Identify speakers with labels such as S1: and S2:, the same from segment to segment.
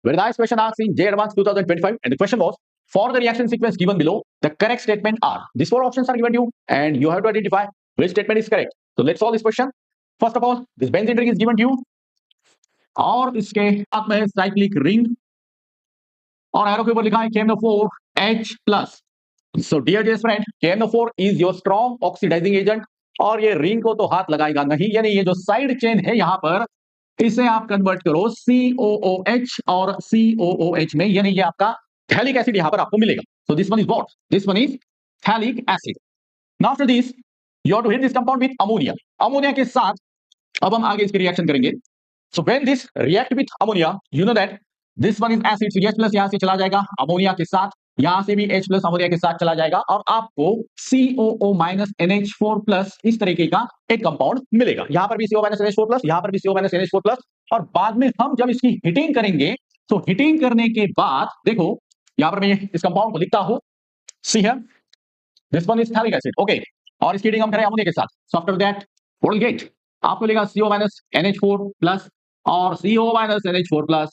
S1: Very nice question asked in J Advanced 2025, and the question was, for the reaction sequence given below, the correct statement are. These four options are given to you, and you have to identify which statement is correct. So let's solve this question. First of all, this benzene ring is given to you, और इसके साथ में cyclic ring, और arrow के ऊपर लिखा है KMnO4H+. So dear friend, KMnO4 is your strong oxidizing agent, और ये रिंग को तो हाथ लगाएगा नहीं, यानी ये जो साइड चेन है यहां पर, इसे आप कन्वर्ट करो COOH और COOH में, यानी ये आपका थैलिक एसिड यहां पर आपको मिलेगा. So this one is what? This one is phthalic acid. Now after this, you have to hit this compound with ammonia. Ammonia के साथ अब हम आगे इसकी रिएक्शन करेंगे. So when this react with ammonia, you know that this one is acid, so H+ यहां से चला जाएगा अमोनिया के साथ, यहां से भी H+ अमोनिया के साथ चला जाएगा, और आपको COO- NH4+ इस तरीके का एक कंपाउंड मिलेगा. यहां पर भी CO- NH4+, यहां पर भी CO- NH4+, और बाद में हम जब इसकी हीटिंग करेंगे, तो हीटिंग करने के बाद देखो यहां पर मैं इस कंपाउंड को लिखता हूं, सी है, this one is phthalic acid. Okay, और इसकी हीटिंग हम करें अमोनिया के साथ. So after that what will get, आपको मिलेगा CO- NH4+ और CO- NH4+.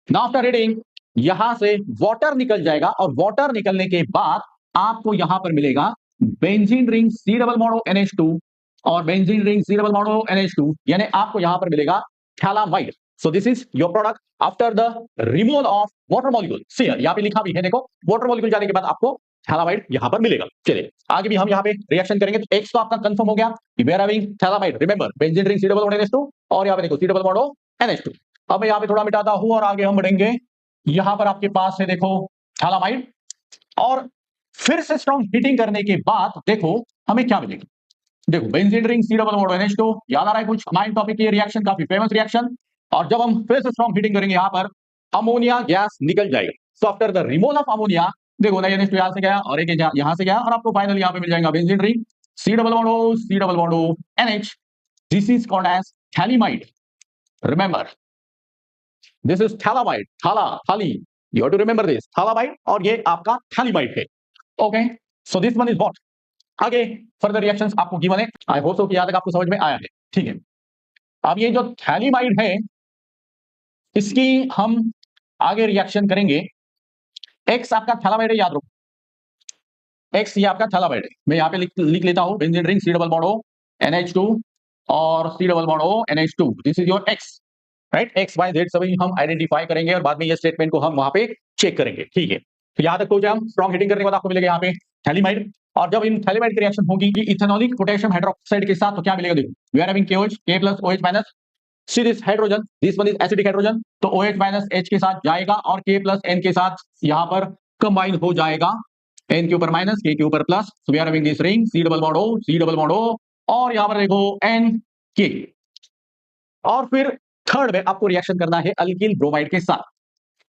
S1: Now after heating यहां से वाटर निकल जाएगा, और वाटर निकलने के बाद आपको यहां पर मिलेगा benzene ring C double bond NH2 और benzene ring C double bond NH2, यानी आपको यहां पर मिलेगा phthalimide. So this is your product after the removal of water molecule. See यहां पे लिखा भी है, देखो वाटर मॉलिक्यूल जाने के बाद आपको थैलामाइड यहां पर मिलेगा. चलिए आगे भी हम यहां पे रिएक्शन करेंगे. तो एक्स तो आपका कंफर्म हो गया कि we are having phthalimide. Remember benzene ring C double bond NH2, और यहां पे देखो C डबल बॉन्ड NH2. अब मैं यहां पे थोड़ा मिटाता हूं और आगे हम बढ़ेंगे. यहां पर आपके पास है देखो थैलामाइड, और फिर से स्ट्रॉन्ग हीटिंग करने के बाद देखो हमें क्या मिलेगा. देखो benzene ring C double bond NH2, याद आ रहा है कुछ हमारे टॉपिक की रिएक्शन, काफी फेमस रिएक्शन. और जब हम फिर से स्ट्रॉन्ग हीटिंग करेंगे यहां पर अमोनिया गैस निकल जाएगा. So after the removal of ammonia, देखो ना NH2 यहां से गया और एक यहां से गया, और आपको फाइनली यहां पे मिल जाएगा benzene ring C double bond NH. This is called as phthalimide. Remember this is phthalimide. थाली, you have to remember this, phthalimide, और ये आपका थैलीमाइड है. Okay, so this one is what. आगे फर्दर रिएक्शंस आपको गिवन है. I hope so कि यहां तक आपको समझ में आया है. ठीक है, अब ये जो थैलीमाइड है इसकी हम आगे रिएक्शन करेंगे. एक्स आपका थैलामाइड है, याद रखो, एक्स ये आपका थैलामाइड है. मैं यहां पे लिख लेता हूं benzene ring C double bond NH2 और C double bond NH2. This is your X, right. X Y Z सभी हम आइडेंटिफाई करेंगे, और बाद में ये स्टेटमेंट को हम वहां पे चेक करेंगे. ठीक है, तो यहां तक पहुंचे हम. स्ट्रॉन्ग हीटिंग करने के बाद आपको मिलेगा यहाँ पे थैलीमाइड, और जब इन थैलीमाइड की रिएक्शन होगी इथेनॉलिक पोटेशियम हाइड्रोक्साइड के साथ, तो क्या मिलेगा देखो, we are having KOH, K plus OH minus. See this hydrogen, this one is acidic hydrogen, तो OH माइनस H के साथ जाएगा और K प्लस N के साथ यहां पर कंबाइन हो जाएगा. N के ऊपर माइनस, K के ऊपर plus. So we are having this ring C double bond O, और यहां पर देखो NK. और फिर थर्ड में आपको रिएक्शन करना है अल्किल ब्रोमाइड के साथ.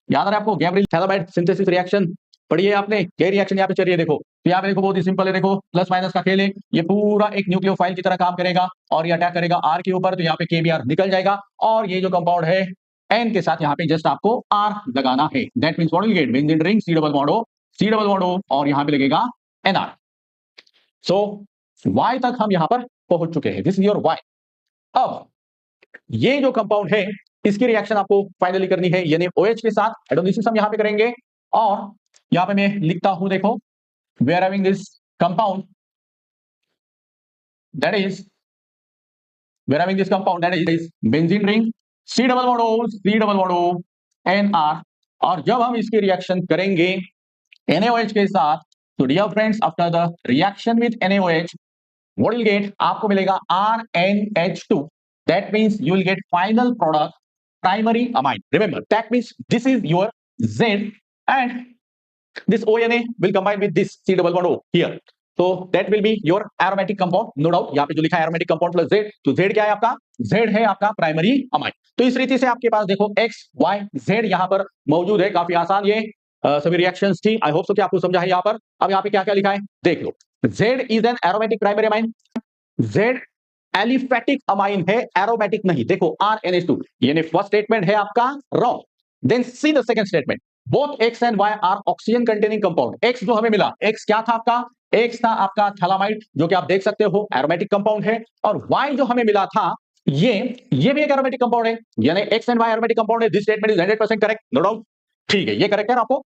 S1: याद आ रहा है आपको गैब्रियल थैलामाइड सिंथेसिस रिएक्शन पढ़िए आपने. क्या रिएक्शन यहाँ पे चल रही है देखो, तो यहाँ पे देखो बहुत ही सिंपल है. देखो प्लस माइनस का खेल है, ये पूरा एक न्यूक्लियोफाइल की तरह काम करेगा, और ये अटैक करेगा R के ऊपर, तो यहाँ पे KBr निकल जाएगा, और ये जो कंपाउंड है N के साथ यहाँ पे जस्ट आपको R लगाना है. That means what will gate benzene ring C double bond O, और यहाँ पे लगेगा NR. सो Y तक हम यहाँ पर पहुंच चुके हैं. This is your Y. अब ये जो कंपाउंड है इसकी रिएक्शन आपको फाइनली करनी है, यानी OH के साथ हाइड्रोलिसिस हम यहां पे करेंगे, और यहां पे मैं लिखता हूं देखो, we are having this compound that is benzene ring C double bond O NR. और जब हम इसकी रिएक्शन करेंगे NaOH के साथ, तो dear friends after the reaction with NaOH what will get, आपको मिलेगा RnH2. That means you will get final product primary amine. Remember that means this is your Z, and this ONA will combine with this C double bond O here. So that will be your aromatic compound, no doubt. यहाँ पे जो लिखा है aromatic compound plus Z, तो Z क्या है आपका, Z है आपका प्राइमरी अमाइन. तो इस रीति से आपके पास देखो X Y Z यहाँ पर मौजूद है. काफी आसान ये सभी रिएक्शंस थी. आई होप सो कि आपको समझा है यहाँ पर. अब यहाँ पे क्या क्या लिखा है देख लो. Z is an aromatic primary amine. Z aliphatic amine है, एरोमेटिक नहीं. देखो RnH2, यानी फर्स्ट स्टेटमेंट है आपका wrong. Then see the second statement, both X and Y are oxygen containing compound. X जो हमें मिला, X क्या था आपका, X था आपका थैलामाइड, जो कि आप देख सकते हो एरोमेटिक कंपाउंड है, और Y जो हमें मिला था ये ये भी एक एरोमेटिक कंपाउंड है, यानी x and y aromatic compound है। This statement is 100% correct, no doubt. ठीक है, ये करेक्ट है, आपको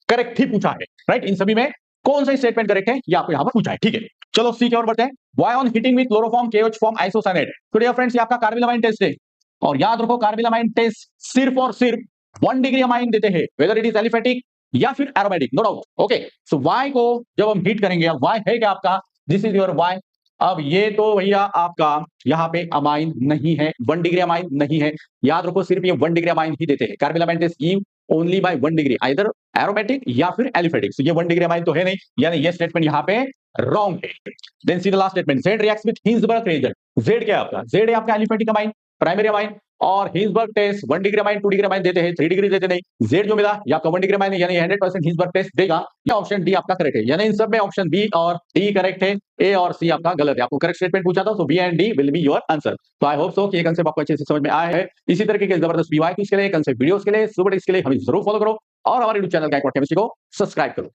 S1: करेक्ट ही पूछा है, राइट। इन सभी में कौन सा स्टेटमेंट करेक्ट है ये आपको यहां पर पूछा है, ठीक है। चलो सी की ओर बढ़ते हैं। Why on heating with chloroform KOH form isocyanate. तो डियर फ्रेंड्स, ये आपका कार्बिलामाइन टेस्ट है, और याद रखो कार्बिलामाइन टेस्ट सिर्फ और सिर्फ 1 डिग्री अमाइन देते हैं, वेदर इट इज एलिफेटिक या फिर एरोमेटिक, नो डाउट। ओके, सो वाई को जब हम हीट करेंगे, वाई है क्या आपका, दिस इज योर वाई। अब ये तो भैया आपका यहाँ पे अमाइन नहीं है, 1 डिग्री अमाइन नहीं है। याद रखो सिर्फ ये 1 डिग्री अमाइन ही देते हैं। Carbylamine test give only by 1 degree, either aromatic या फिर एलिफेटिक। So ये 1 डिग्री अमाइन तो है नहीं, यानी ये स्टेटमेंट यहाँ पे रॉन्ग है। Then see the last statement, Z reacts with Hinsberg reagent. Z क्या है आपका, Z है आपका एलिफेटिक अमाइन, प्राइमरी अमाइन, और Hinsberg test 1 degree amine, 2 degree amine देते हैं, 3 डिग्री देते नहीं। Z जो मिला ये आपका 1 डिग्री अमाइन है, यानी 100% हिंसबर्ग टेस्ट देगा। ये ऑप्शन डी आपका करेक्ट है, यानी इन सब में ऑप्शन बी और डी करेक्ट है, ए और सी आपका गलत है। आपको करेक्ट स्टेटमेंट पूछा था, so B and D will be your answer. तो आई होप सो कि ये कंसेप्ट आपको अच्छे से समझ में आया है। इसी तरीके के जबरदस्त पीवाई के लिए, कंसेप्ट वीडियोस के लिए, सुपर टिप्स के लिए हमें जरूर फॉलो करो, और हमारे यूट्यूब चैनल का केमिस्ट्री को सब्सक्राइब करो।